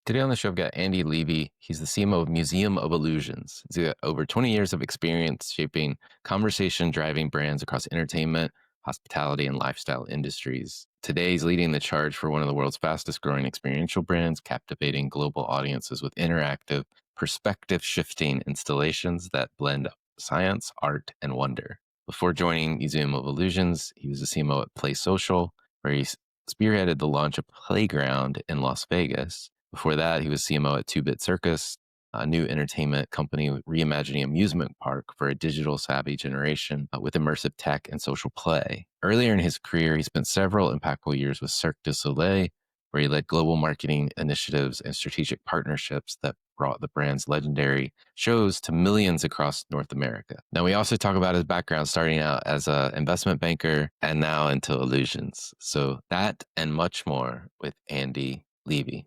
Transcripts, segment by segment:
Today on the show, I've got Andy Levey. He's the CMO of Museum of Illusions. He's got over 20 years of experience shaping conversation-driving brands across entertainment, hospitality, and lifestyle industries. Today, he's leading the charge for one of the world's fastest-growing experiential brands, captivating global audiences with interactive, perspective-shifting installations that blend science, art, and wonder. Before joining Museum of Illusions, he was a CMO at Play Social, where he spearheaded the launch of Playground in Las Vegas. Before that, he was CMO at 2-Bit Circus, a new entertainment company reimagining amusement park for a digital savvy generation with immersive tech and social play. Earlier in his career, he spent several impactful years with Cirque du Soleil, where he led global marketing initiatives and strategic partnerships that brought the brand's legendary shows to millions across North America. Now, we also talk about his background starting out as an investment banker and now into illusions. So that and much more with Andy Levey.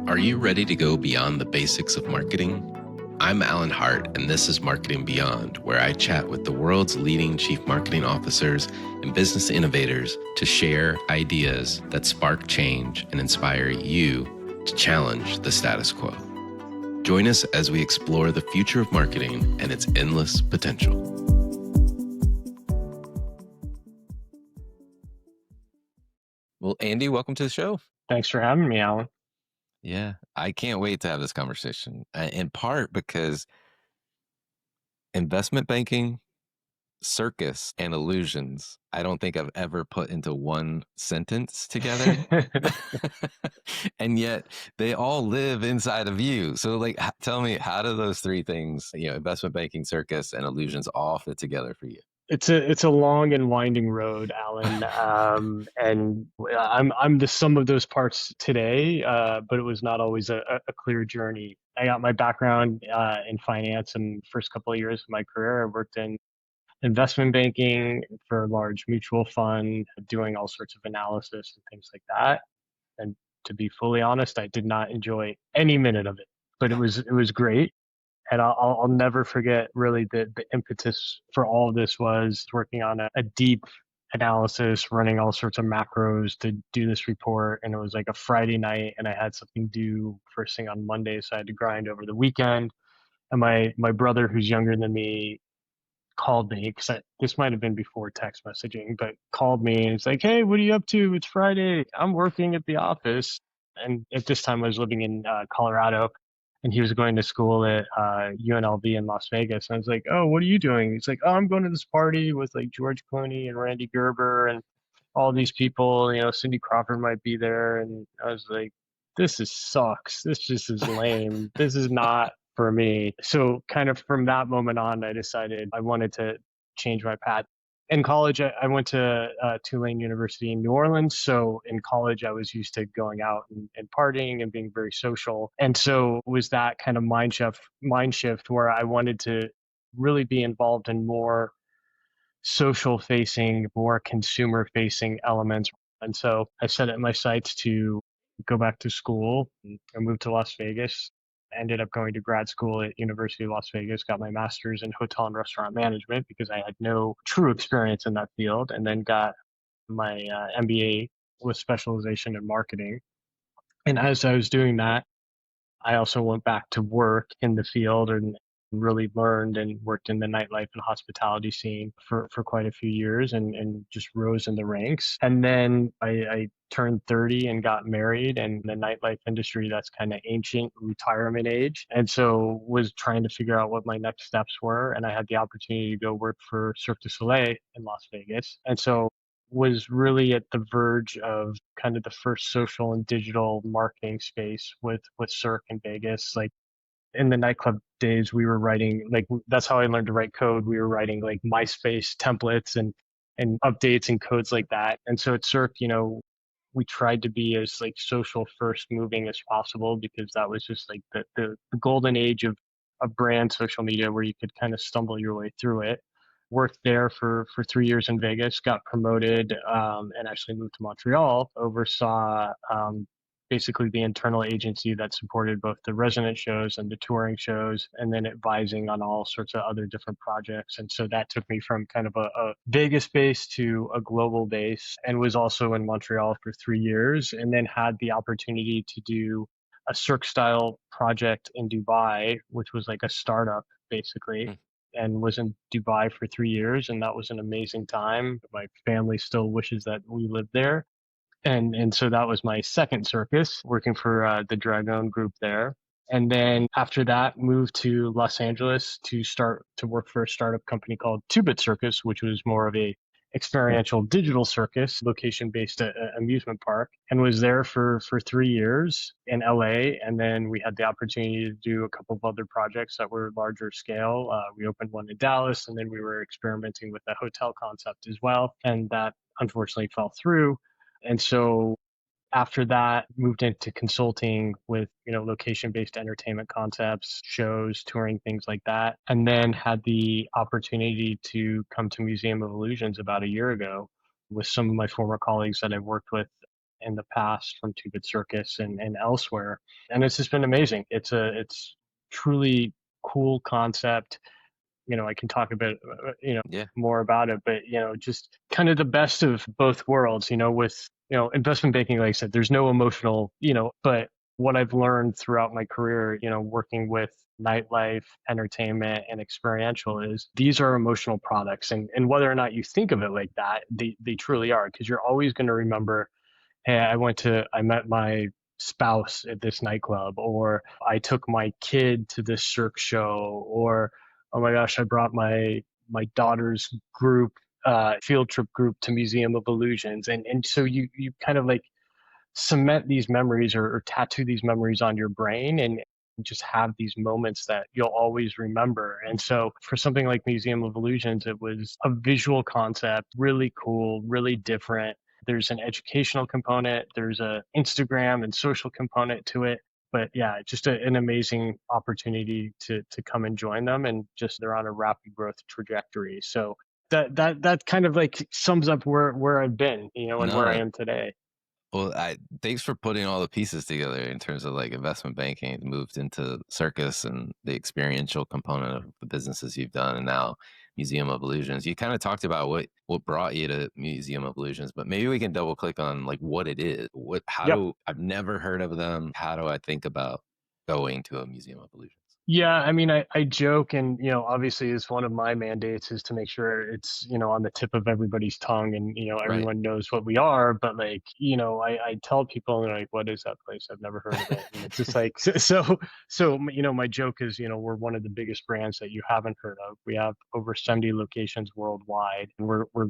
Are you ready to go beyond the basics of marketing? I'm Alan Hart, and this is Marketing Beyond, where I chat with the world's leading chief marketing officers and business innovators to share ideas that spark change and inspire you to challenge the status quo. Join us as we explore the future of marketing and its endless potential. Well, Andy, welcome to the show. Thanks for having me, Alan. Yeah, I can't wait to have this conversation, in part because investment banking, circus, and illusions, I don't think I've ever put into one sentence together. And yet they all live inside of you. So tell me, how do those three things, investment banking, circus, and illusions all fit together for you? It's a long and winding road, Alan, and I'm the sum of those parts today, but it was not always a clear journey. I got my background in finance, and first couple of years of my career, I worked in investment banking for a large mutual fund, doing all sorts of analysis and things like that. And to be fully honest, I did not enjoy any minute of it, but it was great. And I'll never forget really the impetus for all of this was working on a deep analysis, running all sorts of macros to do this report. And it was like a Friday night and I had something due first thing on Monday. So I had to grind over the weekend. And my brother, who's younger than me, called me because this might have been before text messaging, but called me and it's like, "Hey, what are you up to? It's Friday. I'm working at the office." And at this time, I was living in Colorado, and he was going to school at UNLV in Las Vegas. And I was like, "Oh, what are you doing?" He's like, "Oh, I'm going to this party with like George Clooney and Randy Gerber and all these people. Cindy Crawford might be there." And I was like, sucks. This just is lame. This is not for me. So kind of from that moment on, I decided I wanted to change my path. In college, I went to Tulane University in New Orleans. So in college, I was used to going out and partying and being very social. And so it was that kind of mind shift where I wanted to really be involved in more social facing, more consumer facing elements. And so I set it in my sights to go back to school. I moved to Las Vegas, ended up going to grad school at University of Las Vegas, got my master's in hotel and restaurant management because I had no true experience in that field, and then got my MBA with specialization in marketing. And as I was doing that, I also went back to work in the field and really learned and worked in the nightlife and hospitality scene for quite a few years and just rose in the ranks. And then I turned 30 and got married, and the nightlife industry, that's kind of ancient retirement age. And so was trying to figure out what my next steps were. And I had the opportunity to go work for Cirque du Soleil in Las Vegas. And so was really at the verge of kind of the first social and digital marketing space with Cirque in Vegas. Like in the nightclub days, we were writing, like that's how I learned to write code. We were writing like MySpace templates and updates and codes like that. And so at Cirque, we tried to be as like social first moving as possible because that was just like the golden age of brand social media where you could kind of stumble your way through it. Worked there for 3 years in Vegas, got promoted, and actually moved to Montreal. Oversaw basically the internal agency that supported both the resident shows and the touring shows, and then advising on all sorts of other different projects. And so that took me from kind of a Vegas base to a global base, and was also in Montreal for 3 years, and then had the opportunity to do a Cirque style project in Dubai, which was like a startup basically, Mm. and was in Dubai for 3 years. And that was an amazing time. My family still wishes that we lived there. And so that was my second circus, working for the Dragon group there. And then after that, moved to Los Angeles to start to work for a startup company called Two-Bit Circus, which was more of a experiential digital circus, location-based amusement park, and was there for 3 years in LA. And then we had the opportunity to do a couple of other projects that were larger scale. We opened one in Dallas, and then we were experimenting with the hotel concept as well. And that unfortunately fell through. And so after that, moved into consulting with, location-based entertainment concepts, shows, touring, things like that. And then had the opportunity to come to Museum of Illusions about a year ago with some of my former colleagues that I've worked with in the past from Two-Bit Circus and elsewhere. And it's just been amazing. It's truly cool concept. I can talk a bit, Yeah. more about it, but, just kind of the best of both worlds, with, investment banking, like I said, there's no emotional, but what I've learned throughout my career, working with nightlife, entertainment, and experiential is these are emotional products. And whether or not you think of it like that, they truly are, because you're always going to remember, hey, I met my spouse at this nightclub, or I took my kid to this Cirque show, or oh my gosh, I brought my daughter's group, field trip group to Museum of Illusions. And so you kind of like cement these memories, or tattoo these memories on your brain, and just have these moments that you'll always remember. And so for something like Museum of Illusions, it was a visual concept, really cool, really different. There's an educational component, there's a Instagram and social component to it. But yeah, just an amazing opportunity to come and join them, and just they're on a rapid growth trajectory. So that kind of like sums up where I've been, and where I No. am today. Well, I thanks for putting all the pieces together in terms of like investment banking, moved into circus and the experiential component of the businesses you've done, and now Museum of Illusions. You kind of talked about what brought you to Museum of Illusions, but maybe we can double click on like what it is. Yep. I've never heard of them. How do I think about going to a Museum of Illusions? Yeah, I mean, I joke, and obviously, is one of my mandates is to make sure it's on the tip of everybody's tongue, and Right. everyone knows what we are. But like, I tell people, and they're like, "What is that place? I've never heard of it." And it's just like, so my joke is, we're one of the biggest brands that you haven't heard of. We have over 70 locations worldwide, and we're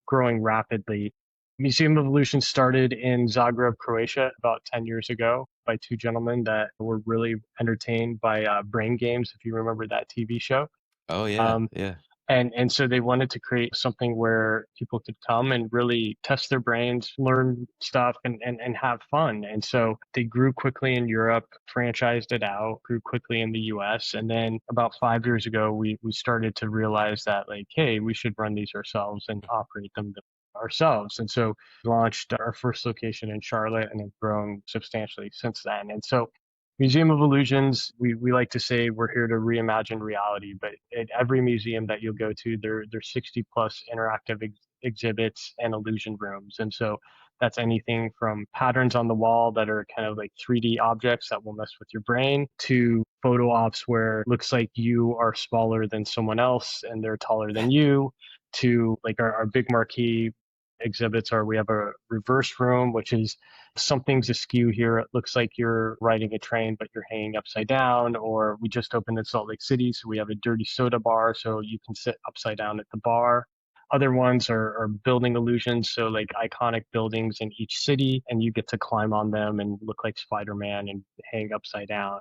growing rapidly. Museum of Evolution started in Zagreb, Croatia, about 10 years ago by two gentlemen that were really entertained by Brain Games, if you remember that TV show. Oh yeah, Um, yeah. and so they wanted to create something where people could come and really test their brains, learn stuff, and have fun. And so they grew quickly in Europe, franchised it out, grew quickly in the US. And then about 5 years ago, we started to realize that, like, hey, we should run these ourselves and operate them ourselves. And so we launched our first location in Charlotte, and have grown substantially since then. And so Museum of Illusions, we like to say we're here to reimagine reality, but at every museum that you'll go to, there's 60 plus interactive exhibits and illusion rooms. And so that's anything from patterns on the wall that are kind of like 3D objects that will mess with your brain, to photo ops where it looks like you are smaller than someone else and they're taller than you, to like our big marquee exhibits are, we have a reverse room, which is something's askew here. It looks like you're riding a train, but you're hanging upside down. Or we just opened in Salt Lake City, so we have a dirty soda bar, so you can sit upside down at the bar. Other ones are building illusions, so like iconic buildings in each city, and you get to climb on them and look like Spider-Man and hang upside down.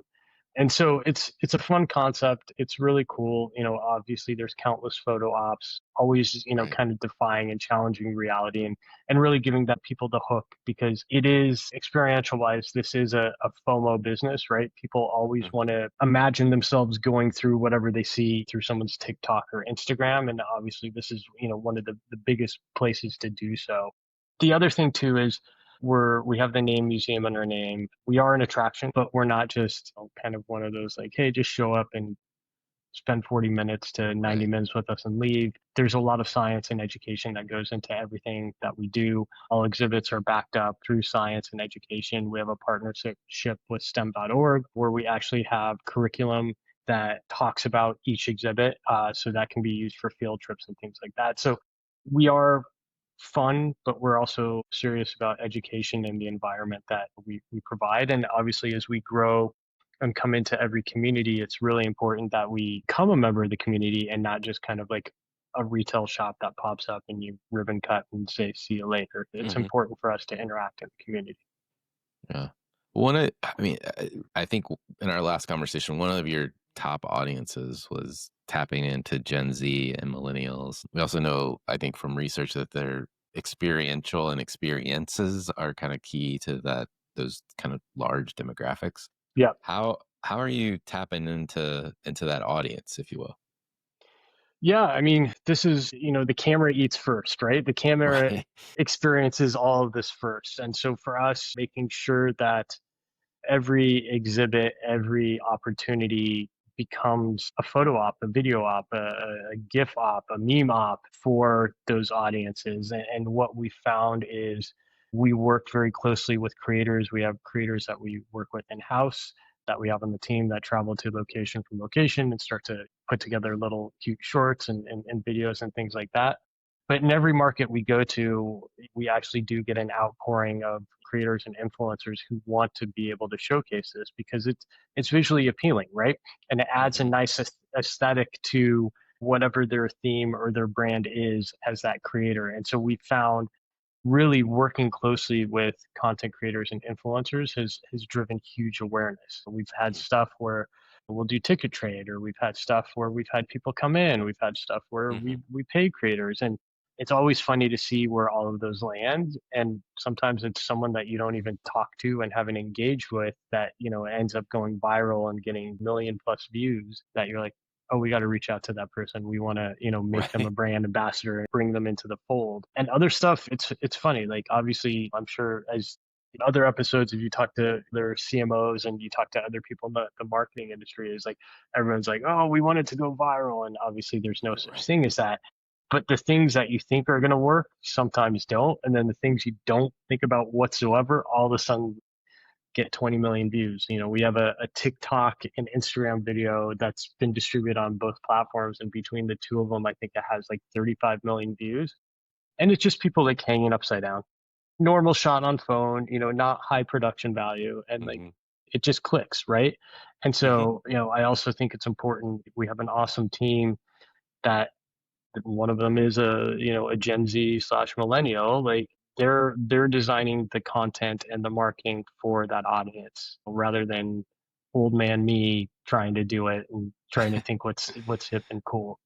And so it's a fun concept. It's really cool. Obviously there's countless photo ops, always, Right. kind of defying and challenging reality, and really giving that people the hook, because it is experiential wise, this is a FOMO business, right? People always Mhm. want to imagine themselves going through whatever they see through someone's TikTok or Instagram. And obviously this is, one of the biggest places to do so. The other thing too is We have the name museum in our name. We are an attraction, but we're not just kind of one of those like, hey, just show up and spend 40 minutes to 90 Right. minutes with us and leave. There's a lot of science and education that goes into everything that we do. All exhibits are backed up through science and education. We have a partnership with STEM.org where we actually have curriculum that talks about each exhibit. So that can be used for field trips and things like that. So we are fun, but we're also serious about education and the environment that we provide. And obviously, as we grow and come into every community, it's really important that we become a member of the community and not just kind of like a retail shop that pops up and you ribbon cut and say, see you later. It's Hmm. important for us to interact in the community. Yeah. One of, I mean, I think in our last conversation, one of your top audiences was tapping into Gen Z and millennials. We also know, I think, from research that their experiential and experiences are kind of key to those kind of large demographics. Yeah. How are you tapping into that audience, if you will? Yeah. I mean, this is, the camera eats first, right? The camera Right. experiences all of this first. And so for us, making sure that every exhibit, every opportunity becomes a photo op, a video op, a GIF op, a meme op for those audiences. And what we found is we work very closely with creators. We have creators that we work with in house that we have on the team that travel to location from location and start to put together little cute shorts and videos and things like that. But in every market we go to, we actually do get an outpouring of creators and influencers who want to be able to showcase this because it's visually appealing, right? And it adds a Hmm. nice aesthetic to whatever their theme or their brand is as that creator. And so we found really working closely with content creators and influencers has driven huge awareness. We've had stuff where we'll do ticket trade, or we've had stuff where we've had people come in, we've had stuff where Hmm. we pay creators, and it's always funny to see where all of those land. And sometimes it's someone that you don't even talk to and haven't engaged with that ends up going viral and getting million plus views that you're like, oh, we got to reach out to that person. We want to, make them a Right. brand ambassador and bring them into the fold. And other stuff, it's funny. Like obviously, I'm sure as in other episodes, if you talk to their CMOs and you talk to other people in the marketing industry, is like everyone's like, oh, we want it to go viral, and obviously, there's no such Right. thing as that. But the things that you think are going to work sometimes don't, and then the things you don't think about whatsoever, all of a sudden get 20 million views. We have a TikTok and Instagram video that's been distributed on both platforms. And between the two of them, I think it has like 35 million views. And it's just people like hanging upside down. Normal shot on phone, not high production value. And like Hmm. it just clicks, right? And Hmm. so, I also think it's important. We have an awesome team that one of them is a Gen Z slash millennial. Like they're designing the content and the marketing for that audience rather than old man me trying to do it and trying to think what's hip and cool.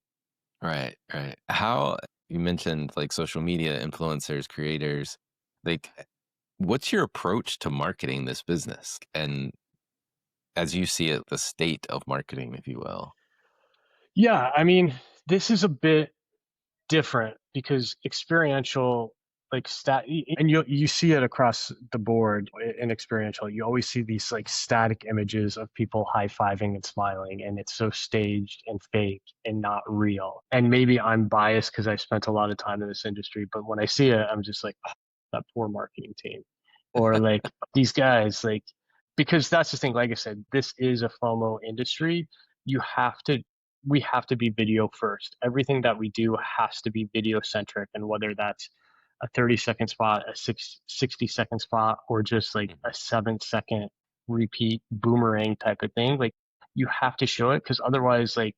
Right, right. How you mentioned like social media influencers, creators, like what's your approach to marketing this business? And as you see it, the state of marketing, if you will. Yeah, I mean, this is a bit different because experiential like and you see it across the board in experiential. You always see these like static images of people high-fiving and smiling, and it's so staged and fake and not real. And maybe I'm biased because I spent a lot of time in this industry, but when I see it, I'm just like, "Oh, that poor marketing team," or like these guys like, because that's the thing, like I said, this is a FOMO industry. You have to We have to be video first. Everything that we do has to be video centric. And whether that's a 30-second spot, a 60-second spot, or just like Mhm. a 7-second repeat boomerang type of thing, like you have to show it because otherwise, like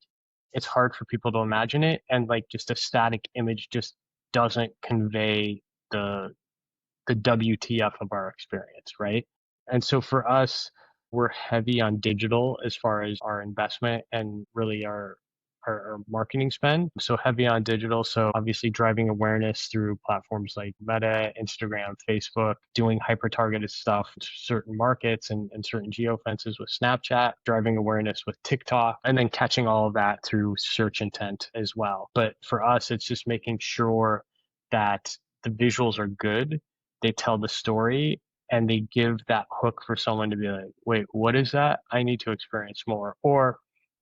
it's hard for people to imagine it. And like just a static image just doesn't convey the the WTF of our experience, right? And so for us, we're heavy on digital as far as our investment and really our marketing spend. So heavy on digital. So obviously driving awareness through platforms like Meta, Instagram, Facebook, doing hyper targeted stuff in certain markets and certain geofences with Snapchat, driving awareness with TikTok, and then catching all of that through search intent as well. But for us, it's just making sure that the visuals are good, they tell the story and they give that hook for someone to be like, wait, what is that? I need to experience more. Or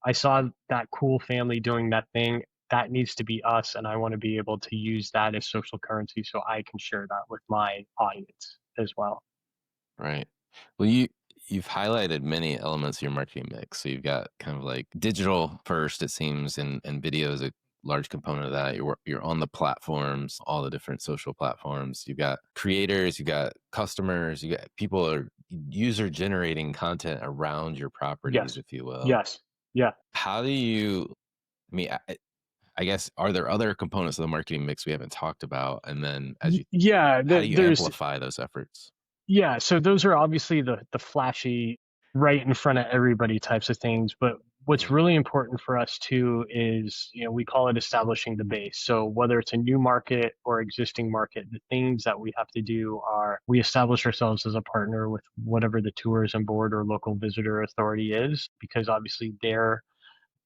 I saw that cool family doing that thing. That needs to be us. And I want to be able to use that as social currency so I can share that with my audience as well. Right. Well, you've highlighted many elements of your marketing mix. So you've got kind of like digital first, it seems, and video is a large component of that. You're on the platforms, all the different social platforms. You've got creators, you got customers, you got people are user generating content around your properties, Yes. if you will. Yes. Yeah. How do you? I mean, I guess are there other components of the marketing mix we haven't talked about? And then Yeah. how do you There's amplify those efforts? Yeah, so those are obviously the flashy, right in front of everybody types of things. But what's Mhm. really important for us too is, we call it establishing the base. So whether it's a new market or existing market, the things that we have to do are we establish ourselves as a partner with whatever the tourism board or local visitor authority is, because obviously they're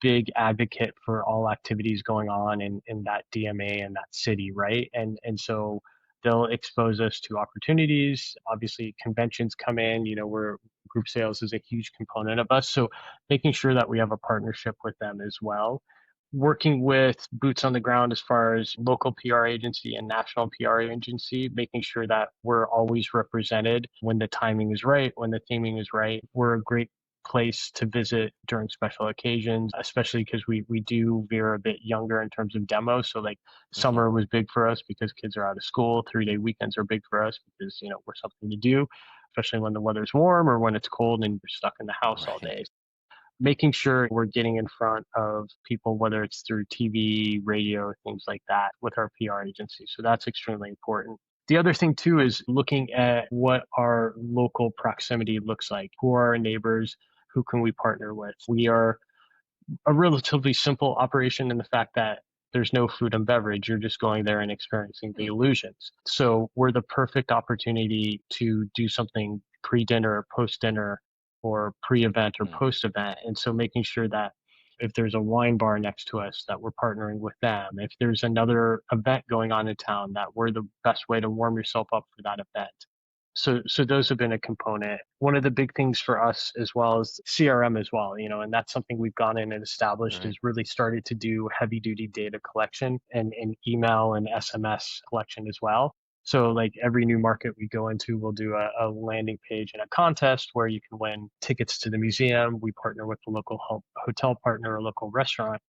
big advocate for all activities going on in that DMA and that city, right? And so they'll expose us to opportunities. Obviously, conventions come in. Where group sales is a huge component of us. So making sure that we have a partnership with them as well. Working with boots on the ground as far as local PR agency and national PR agency, making sure that we're always represented when the timing is right, when the theming is right. We're a great place to visit during special occasions, especially because we do veer a bit younger in terms of demos. So like Mhm. summer was big for us because kids are out of school. 3-day weekends are big for us because we're something to do, especially when the weather's warm or when it's cold and you're stuck in the house all Right. day. Making sure we're getting in front of people, whether it's through TV, radio, things like that, with our PR agency. So that's extremely important. The other thing too is looking at what our local proximity looks like. Who are our neighbors? Who can we partner with? We are a relatively simple operation in the fact that there's no food and beverage. You're just going there and experiencing the Mm. illusions. So we're the perfect opportunity to do something pre-dinner or post-dinner or pre-event or Mm. post-event. And so making sure that if there's a wine bar next to us, that we're partnering with them. If there's another event going on in town, that we're the best way to warm yourself up for that event. So those have been a component. One of the big things for us as well is CRM as well, and that's something we've gone in and established Right. is really started to do heavy duty data collection and email and SMS collection as well. So like every new market we go into, we'll do a landing page and a contest where you can win tickets to the museum. We partner with the local hotel partner or local restaurant.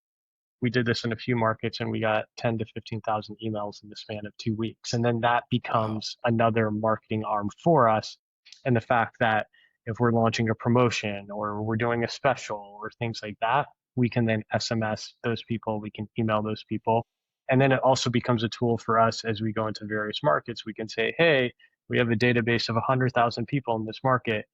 We did this in a few markets and we got 10 to 15,000 emails in the span of 2 weeks. And then that Wow. becomes another marketing arm for us. And the fact that if we're launching a promotion or we're doing a special or things like that, we can then SMS those people, we can email those people. And then it also becomes a tool for us as we go into various markets. We can say, hey, we have a database of 100,000 people in this market.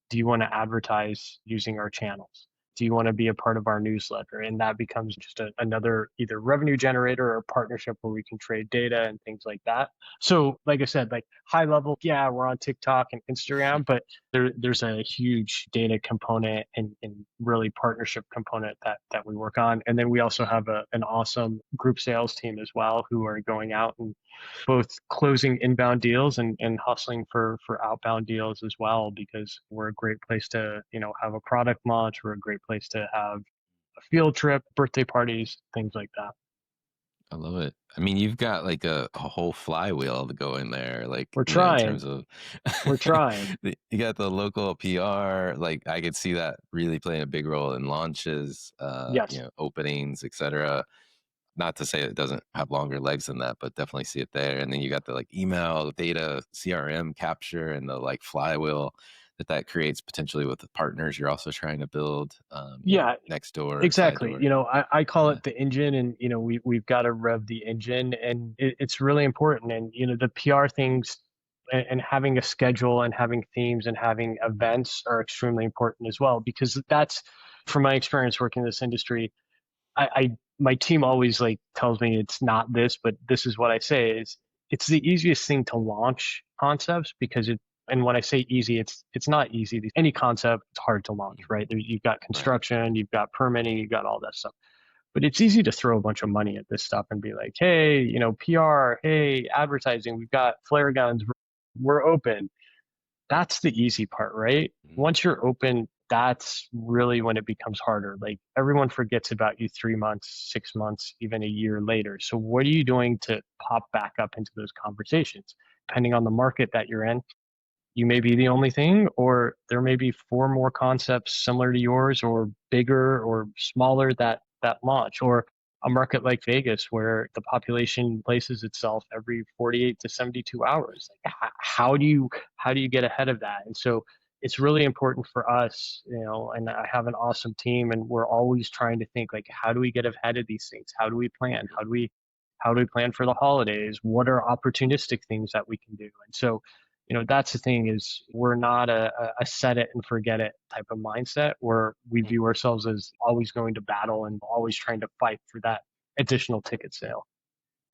Do you want to advertise using our channels? Do you want to be a part of our newsletter? And that becomes just another either revenue generator or partnership where we can trade data and things like that. So like I said, like high level, yeah, we're on TikTok and Instagram, but there's a huge data component and really partnership component that we work on. And then we also Mm. have an awesome group sales team as well who are going out and both closing inbound deals and hustling for outbound deals as well, because we're a great place to have a product launch. We're a great place to have a field trip, birthday parties, things like that. I love it. I mean, you've got like a whole flywheel to go in there, like, We're in trying. terms of We're trying. you got the local PR, like I could see that really playing a big role in launches, Yes. openings, etc. Not to say it doesn't have longer legs than that, but definitely see it there. And then you got the like email, data, CRM capture, and the like flywheel that creates potentially with the partners you're also trying to build, Yeah, next door, side exactly. door. I call Yeah. it the engine, and we've got to rev the engine, and it's really important. And the PR things and having a schedule and having themes and having events are extremely important as well, because that's from my experience working in this industry. I my team always like tells me it's not this, but this is what I say is it's the easiest thing to launch concepts because it. And when I say easy, it's not easy. Any concept, it's hard to launch, Mm. right? You've got Right. construction, you've got permitting, you've got all that stuff. But it's easy to throw a bunch of money at this stuff and be like, hey, PR, hey, advertising, we've got flare guns. we're open. That's the easy part, right? Mhm. Once you're open, that's really when it becomes harder. Like everyone forgets about you 3 months, 6 months, even a year later. So what are you doing to pop back up into those conversations? Depending on the market that you're in, you may be the only thing, or there may be four more concepts similar to yours or bigger or smaller that launch, or a market like Vegas where the population places itself every 48 to 72 hours. Like, how do you get ahead of that? And so it's really important for us, and I have an awesome team, and we're always trying to think like, how do we get ahead of these things? How do we plan? How do we plan for the holidays? What are opportunistic things that we can do? And so that's the thing is we're not a set it and forget it type of mindset where we Mm. view ourselves as always going to battle and always trying to fight for that additional ticket sale.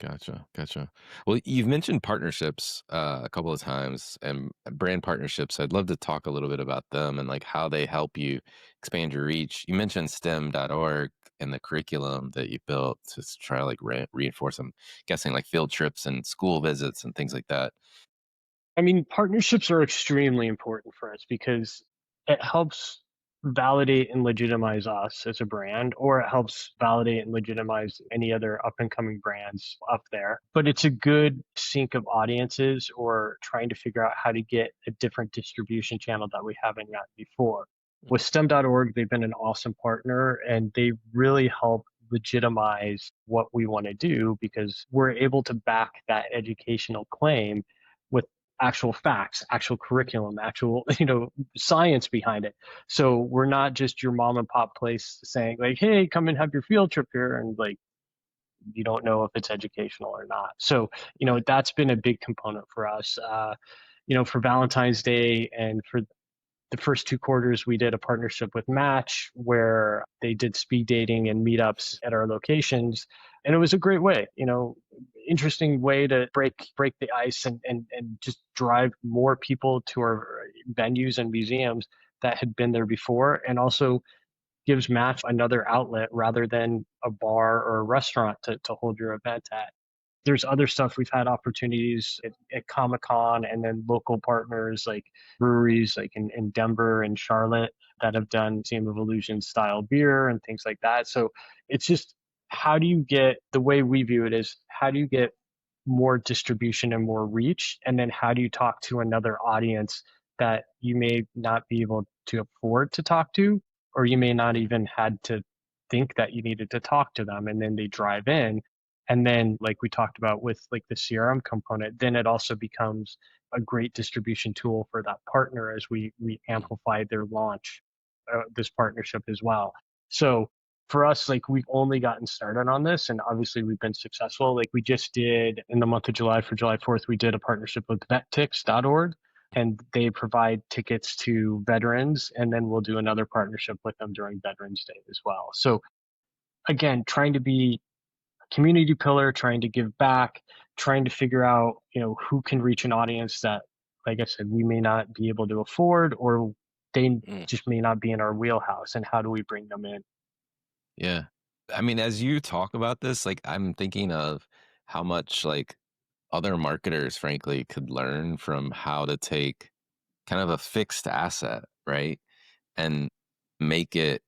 Gotcha, gotcha. Well, you've mentioned partnerships a couple of times and brand partnerships. I'd love to talk a little bit about them and like how they help you expand your reach. You mentioned STEM.org and the curriculum that you built to try to like reinforce. I'm guessing like field trips and school visits and things like that. I mean, partnerships are extremely important for us because it helps validate and legitimize us as a brand, or it helps validate and legitimize any other up and coming brands up there. But it's a good sync of audiences or trying to figure out how to get a different distribution channel that we haven't gotten before. With STEM.org, they've been an awesome partner and they really help legitimize what we want to do because we're able to back that educational claim with actual facts, actual curriculum, actual, science behind it. So we're not just your mom and pop place saying like, "Hey, come and have your field trip here," and like you don't know if it's educational or not. So Right. that's been a big component for us. For Valentine's Day and for the first two quarters, we did a partnership with Match where they did speed dating and meetups at our locations. And it was a great way, interesting way to break the ice and just drive more people to our venues and museums that had been there before. And also gives Match another outlet rather than a bar or a restaurant to hold your event at. There's other stuff we've had opportunities at Comic Con and then local partners like breweries like in Denver and Charlotte that have done Museum of Illusion style beer and things like that. So it's just how do you get the way we view it is how do you get more distribution and more reach? And then how do you talk to another audience that you may not be able to afford to talk to, or you may not Mm. even had to think that you needed to talk to them and then they drive in and then, like we talked about with like the CRM component, then it also becomes a great distribution tool for that partner as we Mm. amplify their launch, this partnership as well. So for us, like we've only gotten started on this, and obviously we've been successful. Like we just did in the month of July for July 4th, we did a partnership with vettix.org, and they provide tickets to veterans, and then we'll do another partnership with them during Veterans Day as well. So again, trying to be community pillar, trying to give back, trying to figure out, who can reach an audience that, like I said, we may not be able to afford or they Mm. just may not be in our wheelhouse and how do we bring them in? Yeah. I mean, as you talk about this, like I'm thinking of how much like other marketers, frankly, could learn from how to take kind of a fixed asset, right? And make it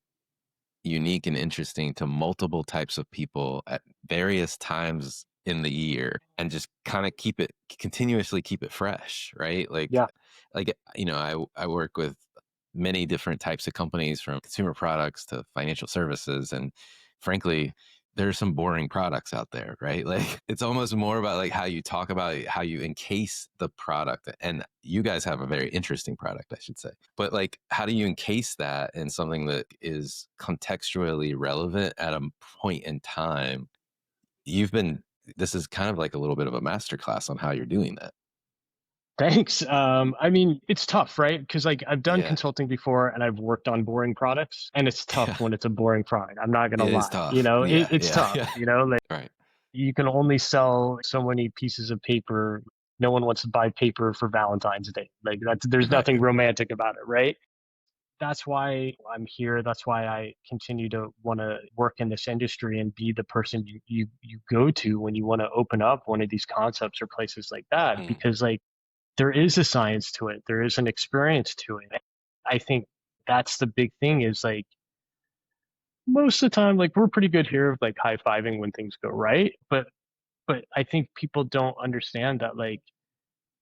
unique and interesting to multiple types of people at various times in the year and just kind of keep it continuously keep it fresh, right? Yeah. I work with many different types of companies from consumer products to financial services and frankly there's some boring products out there, right? Like it's almost more about like how you talk about it, how you encase the product. And you guys have a very interesting product, I should say. But like how do you encase that in something that is contextually relevant at a point in time? You've been this is kind of like a little bit of a masterclass on how you're doing that. Thanks. I mean, it's tough, right? Because like I've done Yeah. consulting before and I've worked on boring products, and it's tough Yeah. when it's a boring product. I'm not gonna It is lie. tough. Yeah. It's Yeah. tough. Yeah. Like Right. you can only sell so many pieces of paper. No one wants to buy paper for Valentine's Day. Like there's Right. nothing romantic about it, right? That's why I'm here. That's why I continue to want to work in this industry and be the person you go to when you want to open up one of these concepts or places like that. Mm. Because like there is a science to it. There is an experience to it. I think that's the big thing is like most of the time, like we're pretty good here of like high fiving when things go right. But I think people don't understand that like,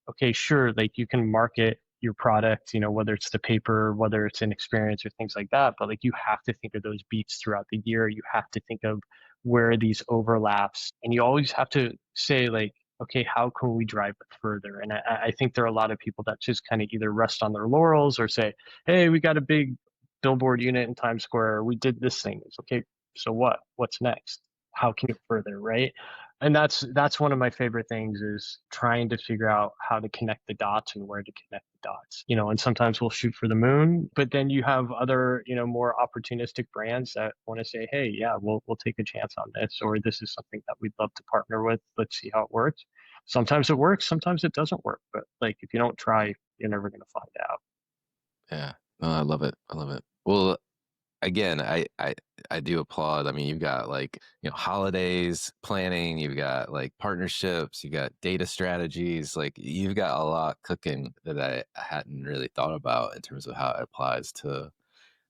okay, sure, like you can market your product, whether it's the paper, whether it's an experience or things like that, but like you have to think of those beats throughout the year. You have to think of where these overlaps, and you always have to say like, okay, how can we drive it further? And I think there are a lot of people that just kind of either rest on their laurels or say, hey, we got a big billboard unit in Times Square. We did this thing. It's okay. So what? What's next? How can you further, right? And that's one of my favorite things is trying to figure out how to connect the dots and where to connect the dots. And sometimes we'll shoot for the moon, but then you have other, more opportunistic brands that want to say, hey, yeah, we'll take a chance on this, or this is something that we'd love to partner with. Let's see how it works. Sometimes it works, sometimes it doesn't work, but like if you don't try, you're never going to find out. Yeah. No, I love it. I love it. Well, again, I do applaud. I mean, you've got like, holidays planning, you've got like partnerships, you got data strategies, like you've got a lot cooking that I hadn't really thought about in terms of how it applies to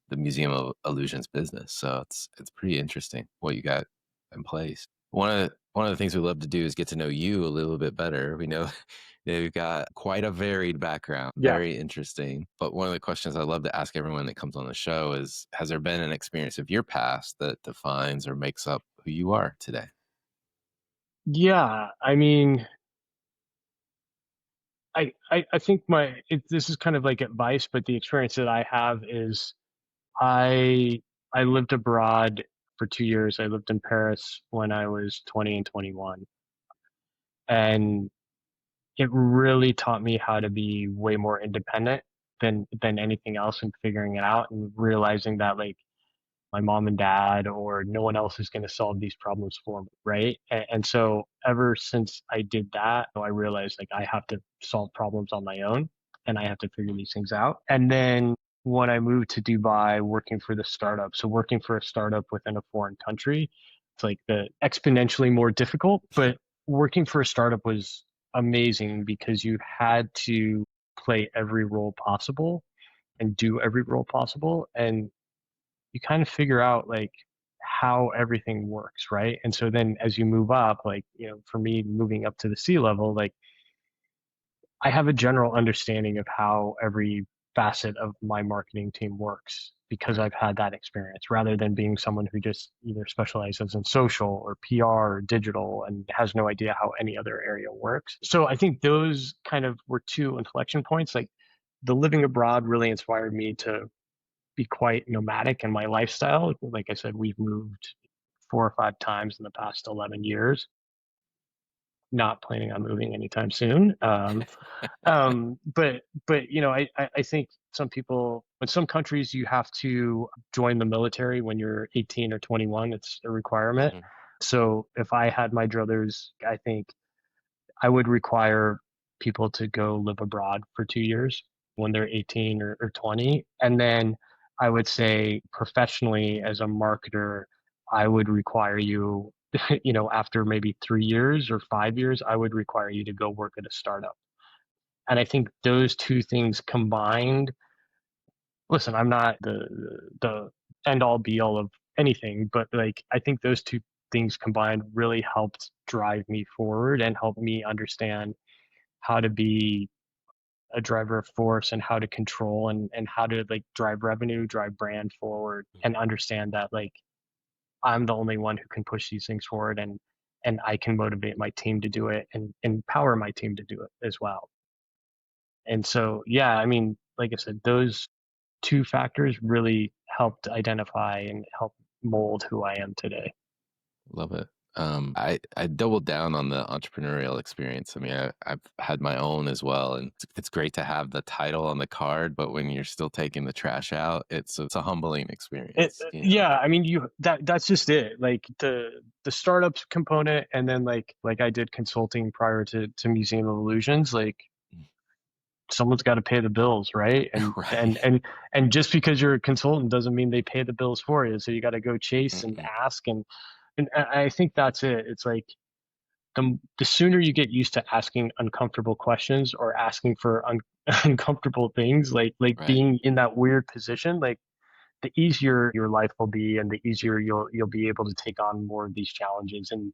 the Museum of Illusions business. So it's pretty interesting what you got in place. One of the things we love to do is get to know you a little bit better. We know that you've got quite a varied background, Yeah. very interesting. But one of the questions I love to ask everyone that comes on the show is, has there been an experience of your past that defines or makes up who you are today? Yeah. I mean, I think this is kind of like advice, but the experience that I have is I lived abroad for 2 years. I lived in Paris when I was 20 and 21. And it really taught me how to be way more independent than anything else and figuring it out and realizing that like my mom and dad or no one else is going to solve these problems for me, right? And so ever since I did that, I realized like I have to solve problems on my own and I have to figure these things out. And then when I moved to Dubai, working for the startup, so working for a startup within a foreign country, it's like the exponentially more difficult, but working for a startup was amazing because you had to play every role possible and do every role possible. And you kind of figure out like how everything works, right? And so then as you move up, like, for me moving up to the C level, like I have a general understanding of how every facet of my marketing team works because Right. I've had that experience rather than being someone who just either specializes in social or PR or digital and has no idea how any other area works. So I think those kind of were two inflection points. Like the living abroad really inspired me to be quite nomadic in my lifestyle. Like I said, we've moved 4 or 5 times in the past 11 years. Not planning on moving anytime soon. But I think some people, in some countries, you have to join the military when you're 18 or 21. It's a requirement. Mhm. So if I had my druthers, I think I would require people to go live abroad for 2 years when they're 18 or 20. And then I would say professionally as a marketer, I would require you, after maybe 3 years or 5 years, I would require you to go work at a startup. And I think those two things combined, listen, I'm not the end all be all of anything, but like I think those two things combined really helped drive me forward and help me understand how to be a driver of force and how to control and how to like drive revenue, drive brand forward and understand that like I'm the only one who can push these things forward and I can motivate my team to do it and empower my team to do it as well. And so yeah, I mean, like I said, those two factors really helped identify and help mold who I am today. Love it. I doubled down on the entrepreneurial experience. I mean, I've had my own as well, and it's great to have the title on the card. But when you're still taking the trash out, it's a humbling experience. Yeah, I mean, that's just it. Like the startups component, and then like I did consulting prior to Museum of Illusions. Like someone's got to pay the bills, right? And and Right. and and just because you're a consultant doesn't mean they pay the bills for you. So you got to go chase and Mm-mm. ask and I think that's it. It's like the sooner you get used to asking uncomfortable questions or asking for uncomfortable things, like Right. being in that weird position, like the easier your life will be and the easier you'll be able to take on more of these challenges. And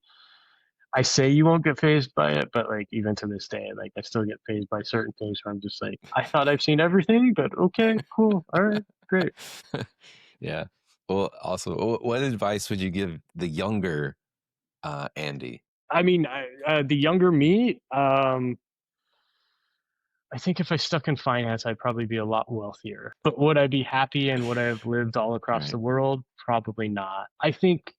I say you won't get phased by it, but like even to this day, like I still get phased by certain things where I'm just like, I thought I've seen everything, but okay, cool. All right, great. Yeah. Well, also, what advice would you give the younger Andy? I mean, the younger me, I think if I stuck in finance, I'd probably be a lot wealthier. But would I be happy and would I have lived all across the Right. world? Probably not. I think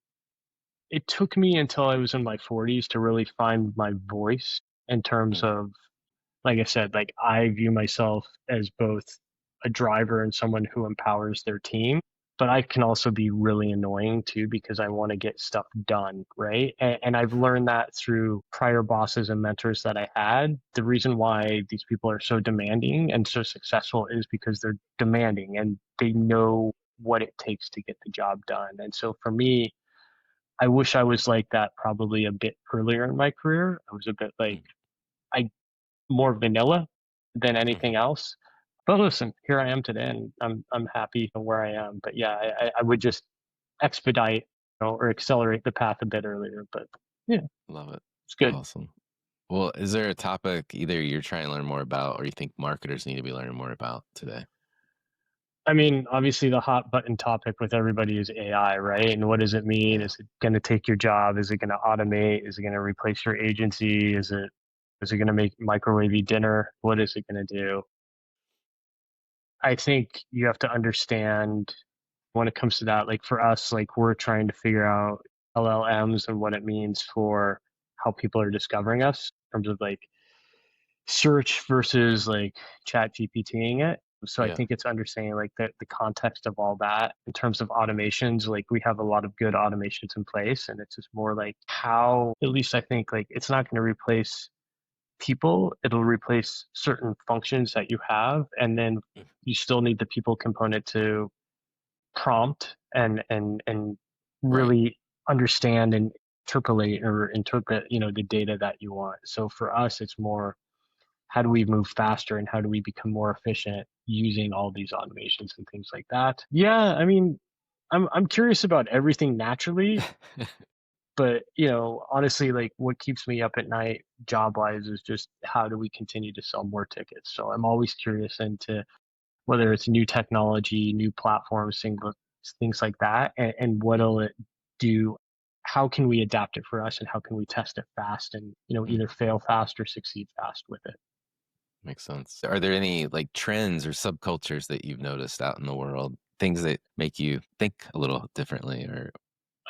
it took me until I was in my 40s to really find my voice in terms Mm, of, like I said, like I view myself as both a driver and someone who empowers their team, but I can also be really annoying too because I want to get stuff done, right? And I've learned that through prior bosses and mentors that I had. The reason why these people are so demanding and so successful is because they're demanding and they know what it takes to get the job done. And so for me, I wish I was like that probably a bit earlier in my career. I was a bit like mm, I more vanilla than mhm. anything else. But listen, here I am today, and I'm happy where I am. But yeah, I would just expedite, or accelerate the path a bit earlier. But yeah, Love it. it's good. Awesome. Well, is there a topic either you're trying to learn more about or you think marketers need to be learning more about today? I mean, obviously, the hot button topic with everybody is AI, right? And what does it mean? Yeah. Is it going to take your job? Is it going to automate? Is it going to replace your agency? Is it going to make microwavy dinner? What is it going to do? I think you have to understand when it comes to that, like for us, like we're trying to figure out LLMs and what it means for how people are discovering us in terms of like search versus like chat GPTing it. So I Yeah. think it's understanding like the context of all that in terms of automations. Like we have a lot of good automations in place, and it's just more like how, at least I think like it's not going to replace people, it'll replace certain functions that you have, and then Mm, you still need the people component to prompt and right. really understand and interpolate or interpret, the data that you want. So for us, it's more how do we move faster and how do we become more efficient using all these automations and things like that. Yeah, I mean, I'm curious about everything naturally, but honestly, like what keeps me up at night job wise is just how do we continue to sell more tickets. So I'm always curious into whether it's new technology, new platforms, things like that, and Mm, what'll it do? How can we adapt it for us, and how can we test it fast and mm, either fail fast or succeed fast with it? makes sense. Are there any like trends or subcultures that you've noticed out in the world? Things that make you think a little differently or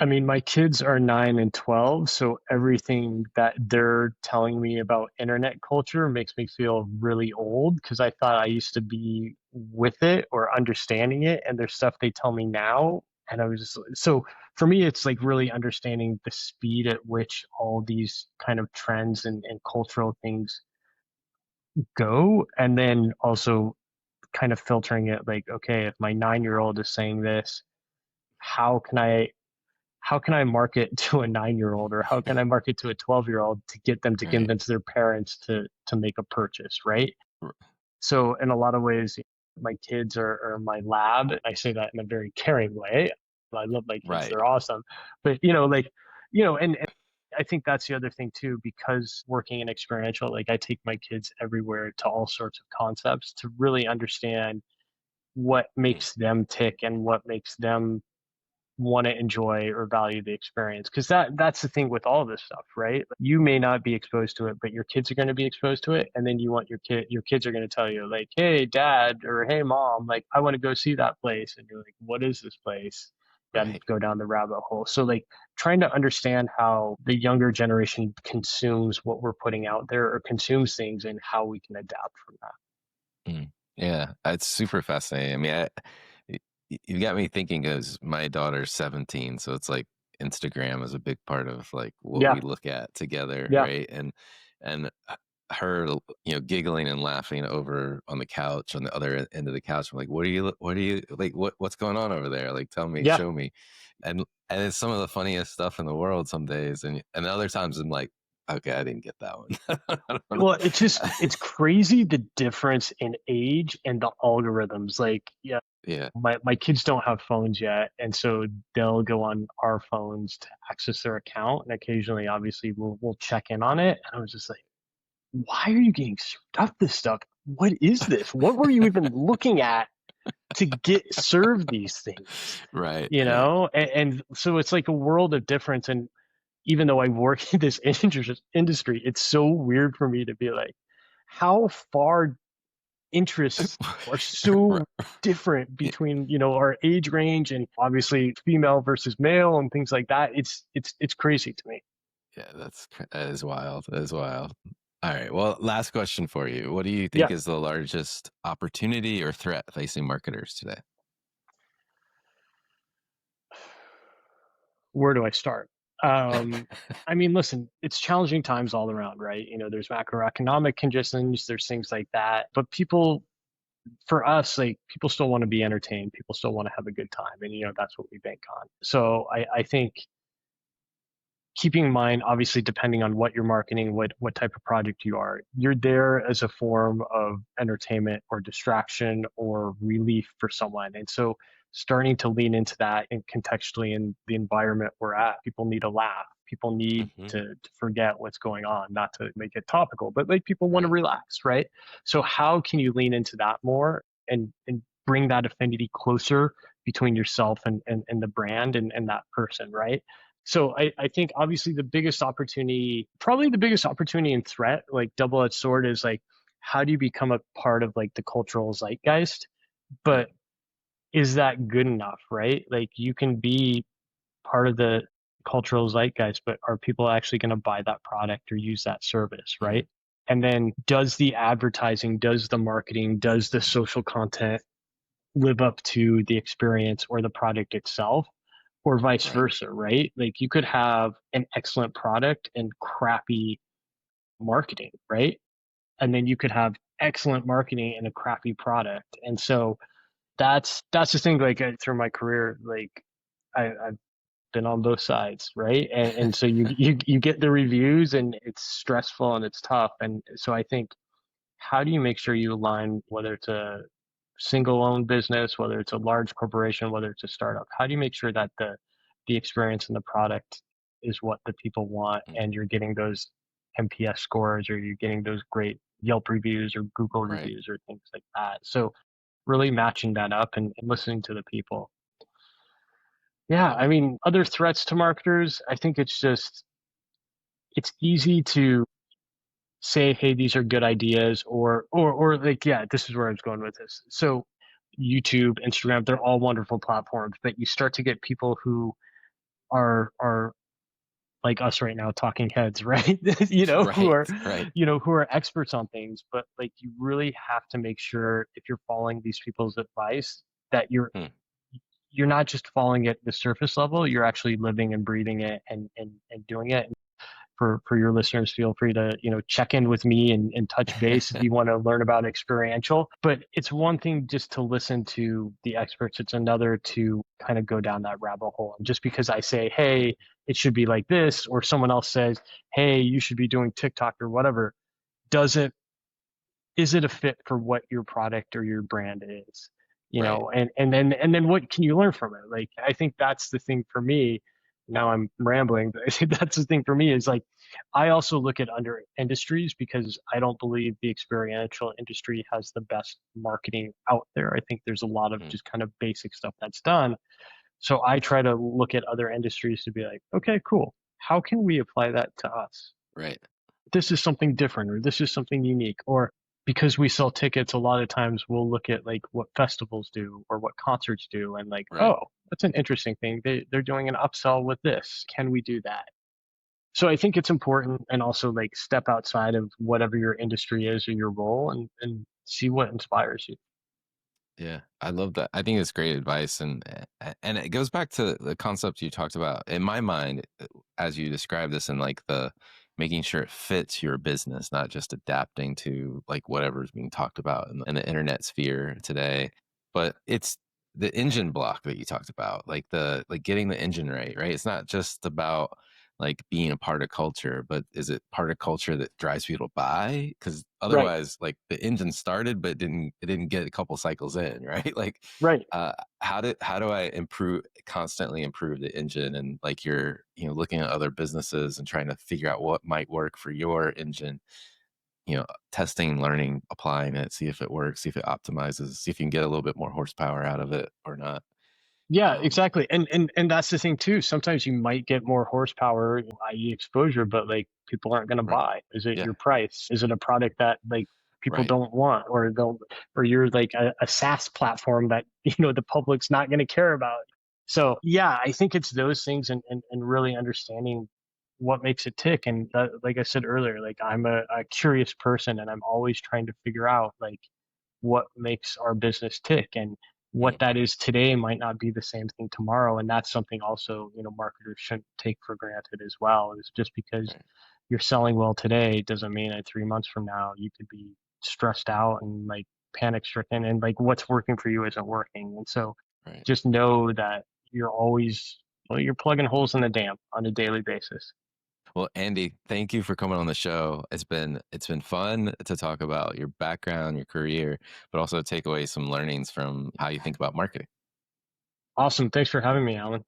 I mean, my kids are 9 and 12, so everything that they're telling me about internet culture makes me feel really old because I thought I used to be with it or understanding it, and there's stuff they tell me now. And I was just so for me, it's like really understanding the speed at which all these kind of trends and cultural things go, and then also kind of filtering it like, okay, if my 9-year-old is saying this, how can I market to a 9-year-old, or how can I market to a 12-year-old to get them to right. convince their parents to make a purchase, right? R- So in a lot of ways, my kids are my lab. I say that in a very caring way. I love my kids; Right. they're awesome. But like and I think that's the other thing too, because working in experiential, like I take my kids everywhere to all sorts of concepts to really understand what Mm, makes them tick and what makes them want to enjoy or value the experience, because that's the thing with all this stuff, right? You may not be exposed to it, but your kids are going to be exposed to it, and then you want your kids are going to tell you like, hey dad, or hey mom, like I want to go see that place, and you're like, what is this place? And right. go down the rabbit hole. So like trying to understand how the younger generation consumes what we're putting out there or consumes things, and how we can adapt from that. Mm. Yeah, it's super fascinating. I mean, y- you got me thinking because my daughter's 17, so it's like Instagram is a big part of like what Yeah, we look at together, yeah, right? And her, giggling and laughing over on the couch on the other end of the couch. I'm like, what are you like? What's going on over there? Like, tell me, yeah, show me. And it's some of the funniest stuff in the world some days, and other times I'm like, Okay, I didn't get that one. I don't Well, know. it's crazy the difference in age and the algorithms. Like, yeah, Yeah, my kids don't have phones yet, and so they'll go on our phones to access their account, and occasionally, obviously, we'll check in on it. And I was just like, why are you getting served this stuff? What is this? What were you even looking at to get served these things? right, You right. know, and so it's like a world of difference. And even though I work in this industry, it's so weird for me to be like, how far interests are Right. so different Yeah, between, our age range and obviously female versus male and things like that. It's crazy to me. yeah, that is wild. That is wild. All right. Well, last question for you. What do you think Yeah. is the largest opportunity or threat facing marketers today? Where do I start? Um, I mean, listen, it's challenging times all around, right? There's macroeconomic conditions, there's things like that, but for us, like, people still want to be entertained, people still want to have a good time, and that's what we bank on. So I think keeping in mind, obviously, depending on what you're marketing, what type of project you're there as a form of entertainment or distraction or relief for someone. And so starting to lean into that and contextually in the environment we're at, people need a laugh. People need Hmm. to forget what's going on, not to make it topical, but like people want to Right, relax, right? So how can you lean into that more and bring that affinity closer between yourself and the brand and that person, right? So I think obviously probably the biggest opportunity and threat, like double-edged sword, is like, how do you become a part of like the cultural zeitgeist? right. But is that good enough, right? Like, you can be part of the cultural zeitgeist, but are people actually going to buy that product or use that service, Mhm. right? And then does the advertising, does the marketing, does the social content live up to the experience or the product itself? Or vice Right. versa, right? Like, you could have an excellent product and crappy marketing, right? And then you could have excellent marketing and a crappy product. And so that's the thing. Like, through my career, like, I've been on both sides, right? And so you get the reviews, and it's stressful and it's tough. And so I think, how do you make sure you align, whether it's a single owned business, whether it's a large corporation, whether it's a startup? How do you make sure that the experience and the product is what the people want, Mm. and you're getting those NPS scores, or you're getting those great Yelp reviews or Google Right. reviews or things like that? So really matching that up and listening to the people. Yeah, Love I it. mean, other threats to marketers, I think it's easy to say, hey, these are good ideas, or like, yeah, this is where I was going with this. So YouTube, Instagram, they're all wonderful platforms, but you start to get people who are like us right now, talking heads, right? Who Right. are, Right. who are experts on things, but like, you really have to make sure, if you're following these people's advice, that Hmm. you're not just following it at the surface level, you're actually living and breathing it and doing it. For your listeners, feel free to check in with me and touch base if you want to learn about experiential. But it's one thing just to listen to the experts, it's another to kind of go down that rabbit hole. And just because I say, hey, it should be like this, or someone else says, hey, you should be doing TikTok or whatever, doesn't is it a fit for what your product or your brand is? Right. And then what can you learn from it? Like, I think that's the thing for me. Now I'm rambling, but I think that's the thing for me, is like, I also look at under industries, because I don't believe the experiential industry has the best marketing out there. I think there's a lot of Mm. just kind of basic stuff that's done. So I try to look at other industries to be like, okay, cool. How can we apply that to us? Right. This is something different, or this is something unique, or because we sell tickets, a lot of times we'll look at like what festivals do or what concerts do, and like, Right. oh, that's an interesting thing, they're doing an upsell with this, can we do that? So I think it's important, and also like, step outside of whatever your industry is or your role, and see what inspires you. Yeah, I love that. I think it's great advice, and it goes back to the concept you talked about. In my mind, as you describe this, and like the making sure it fits your business, not just adapting to like whatever's being talked about in the internet sphere today, but it's the engine block that you talked about, like the like getting the engine right, right? It's not just about like being a part of culture, but is it part of culture that drives people to buy? Because Right. otherwise, like the engine started, but it didn't get a couple cycles in, right? Like, Right. uh, how do I constantly improve the engine? And like you're, looking at other businesses and trying to figure out what might work for your engine, testing, learning, applying it, see if it works, see if it optimizes, see if you can get a little bit more horsepower out of it or not. Yeah, Um, exactly. And that's the thing too. Sometimes you might get more horsepower, i.e. exposure, but like people aren't going to right. buy. Is it Yeah. your price? Is it a product that like people Right. don't want, or they'll, or you're like a SaaS platform that, the public's not going to care about. So yeah, I think it's those things, and really understanding what makes it tick. And like I said earlier, like I'm a curious person, and I'm always trying to figure out like what makes our business tick, and what Mm, that is today might not be the same thing tomorrow. And that's something also, marketers shouldn't take for granted as well. Is just because right. you're selling well today doesn't mean that 3 months from now you could be stressed out and like panic stricken, and like what's working for you isn't working. And so Right. just know that you're always, well, you're plugging holes in the dam on a daily basis. Well, Andy, thank you for coming on the show. It's been fun to talk about your background, your career, but also take away some learnings from how you think about marketing. Awesome. Thanks for having me, Alan.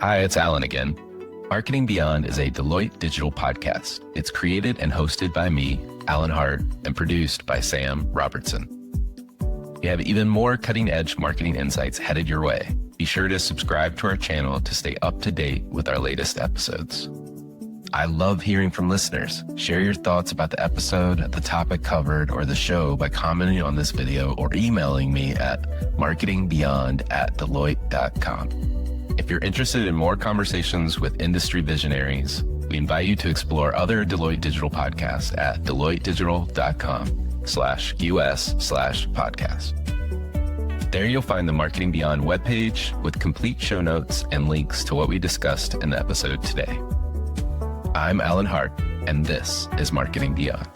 Hi, it's Alan again. Marketing Beyond is a Deloitte digital podcast. It's created and hosted by me, Alan Hart, and produced by Sam Robertson. We have even more cutting-edge marketing insights headed your way. Be sure to subscribe to our channel to stay up to date with our latest episodes. I love hearing from listeners. Share your thoughts about the episode, the topic covered, or the show by commenting on this video or emailing me at marketingbeyond@deloitte.com. If you're interested in more conversations with industry visionaries, we invite you to explore other Deloitte Digital podcasts at deloittedigital.com/US/podcast. There you'll find the Marketing Beyond webpage with complete show notes and links to what we discussed in the episode today. I'm Alan Hart, and this is Marketing Beyond.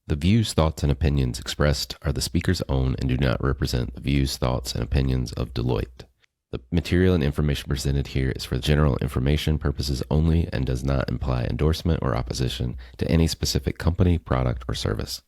The views, thoughts, and opinions expressed are the speaker's own and do not represent the views, thoughts, and opinions of Deloitte. The material and information presented here is for general information purposes only and does not imply endorsement or opposition to any specific company, product, or service.